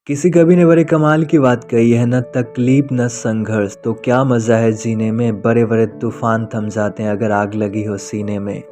किसी कवि ने बड़े कमाल की बात कही है, न तकलीफ न संघर्ष तो क्या मज़ा है जीने में। बड़े बड़े तूफान थम जाते हैं अगर आग लगी हो सीने में।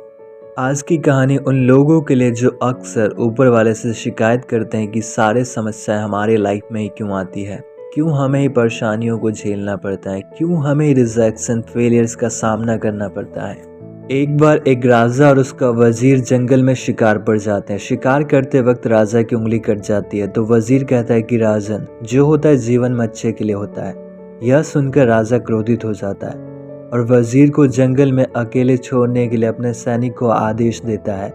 आज की कहानी उन लोगों के लिए जो अक्सर ऊपर वाले से शिकायत करते हैं कि सारे समस्याएं हमारे लाइफ में ही क्यों आती है, क्यों हमें ही परेशानियों को झेलना पड़ता है, क्यों हमें रिजेक्शन फेलियर्स का सामना करना पड़ता है। एक बार एक राजा और उसका वजीर जंगल में शिकार पर जाते हैं। शिकार करते वक्त राजा की उंगली कट जाती है तो वजीर कहता है कि राजन, जो होता है जीवन में अच्छे के लिए होता है। यह सुनकर राजा क्रोधित हो जाता है और वजीर को जंगल में अकेले छोड़ने के लिए अपने सैनिक को आदेश देता है।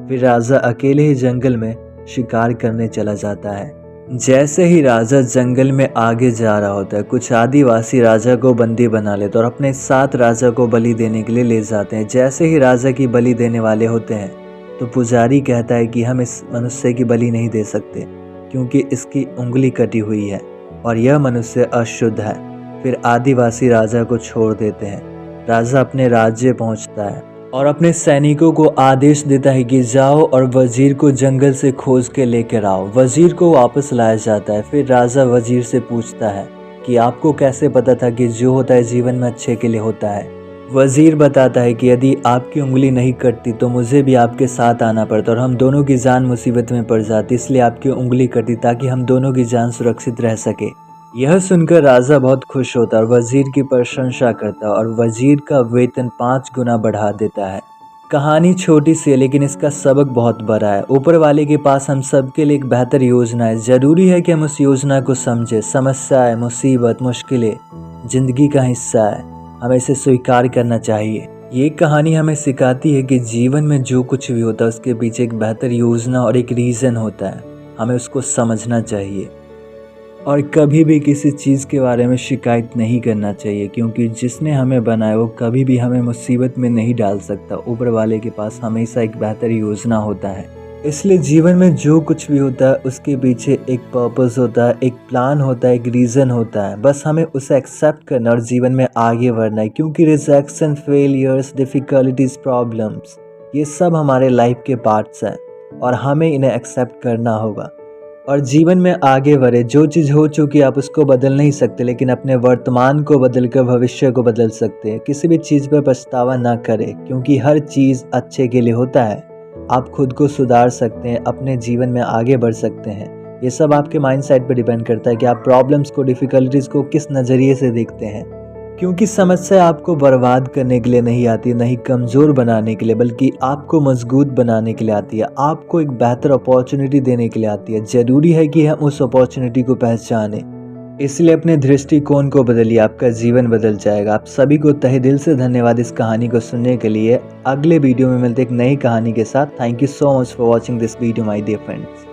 फिर राजा अकेले ही जंगल में शिकार करने चला जाता है। जैसे ही राजा जंगल में आगे जा रहा होता है, कुछ आदिवासी राजा को बंदी बना लेते और अपने साथ राजा को बलि देने के लिए ले जाते हैं। जैसे ही राजा की बलि देने वाले होते हैं तो पुजारी कहता है कि हम इस मनुष्य की बलि नहीं दे सकते क्योंकि इसकी उंगली कटी हुई है और यह मनुष्य अशुद्ध है। फिर आदिवासी राजा को छोड़ देते हैं। राजा अपने राज्य पहुंचता है और अपने सैनिकों को आदेश देता है कि जाओ और वजीर को जंगल से खोज के लेकर आओ। वजीर को वापस लाया जाता है। फिर राजा वजीर से पूछता है कि आपको कैसे पता था कि जो होता है जीवन में अच्छे के लिए होता है। वजीर बताता है कि यदि आपकी उंगली नहीं कटती तो मुझे भी आपके साथ आना पड़ता और हम दोनों की जान मुसीबत में पड़ जाती, इसलिए आपकी उंगली कटी ताकि हम दोनों की जान सुरक्षित रह सके। यह सुनकर राजा बहुत खुश होता है और वजीर की प्रशंसा करता है और वजीर का वेतन 5 गुना बढ़ा देता है। कहानी छोटी सी है लेकिन इसका सबक बहुत बड़ा है। ऊपर वाले के पास हम सबके लिए एक बेहतर योजना है। जरूरी है कि हम उस योजना को समझें। समस्याएं, मुसीबत, मुश्किलें जिंदगी का हिस्सा है, हमें इसे स्वीकार करना चाहिए। ये कहानी हमें सिखाती है कि जीवन में जो कुछ भी होता है उसके पीछे एक बेहतर योजना और एक रीज़न होता है। हमें उसको समझना चाहिए और कभी भी किसी चीज़ के बारे में शिकायत नहीं करना चाहिए क्योंकि जिसने हमें बनाया वो कभी भी हमें मुसीबत में नहीं डाल सकता। ऊपर वाले के पास हमेशा एक बेहतर योजना होता है। इसलिए जीवन में जो कुछ भी होता है उसके पीछे एक पर्पस होता है, एक प्लान होता है, एक रीज़न होता है। बस हमें उसे एक्सेप्ट करना और जीवन में आगे बढ़ना है क्योंकि रिजेक्शन, फेलियर्स, डिफ़िकल्टीज, प्रॉब्लम्स ये सब हमारे लाइफ के पार्ट्स हैं और हमें इन्हें एक्सेप्ट करना होगा और जीवन में आगे बढ़े। जो चीज़ हो चुकी आप उसको बदल नहीं सकते लेकिन अपने वर्तमान को बदल कर भविष्य को बदल सकते हैं। किसी भी चीज़ पर पछतावा ना करें क्योंकि हर चीज़ अच्छे के लिए होता है। आप खुद को सुधार सकते हैं, अपने जीवन में आगे बढ़ सकते हैं। ये सब आपके माइंडसेट पर डिपेंड करता है कि आप प्रॉब्लम्स को, डिफ़िकल्टीज़ को किस नज़रिए से देखते हैं। क्योंकि समस्या आपको बर्बाद करने के लिए नहीं आती, नहीं कमज़ोर बनाने के लिए, बल्कि आपको मजबूत बनाने के लिए आती है। आपको एक बेहतर अपॉर्चुनिटी देने के लिए आती है। ज़रूरी है कि हम उस अपॉर्चुनिटी को पहचानें। इसलिए अपने दृष्टिकोण को बदलिए, आपका जीवन बदल जाएगा। आप सभी को तहे दिल से धन्यवाद इस कहानी को सुनने के लिए। अगले वीडियो में मिलते एक नई कहानी के साथ। Thank you so much for watching this video my dear friends.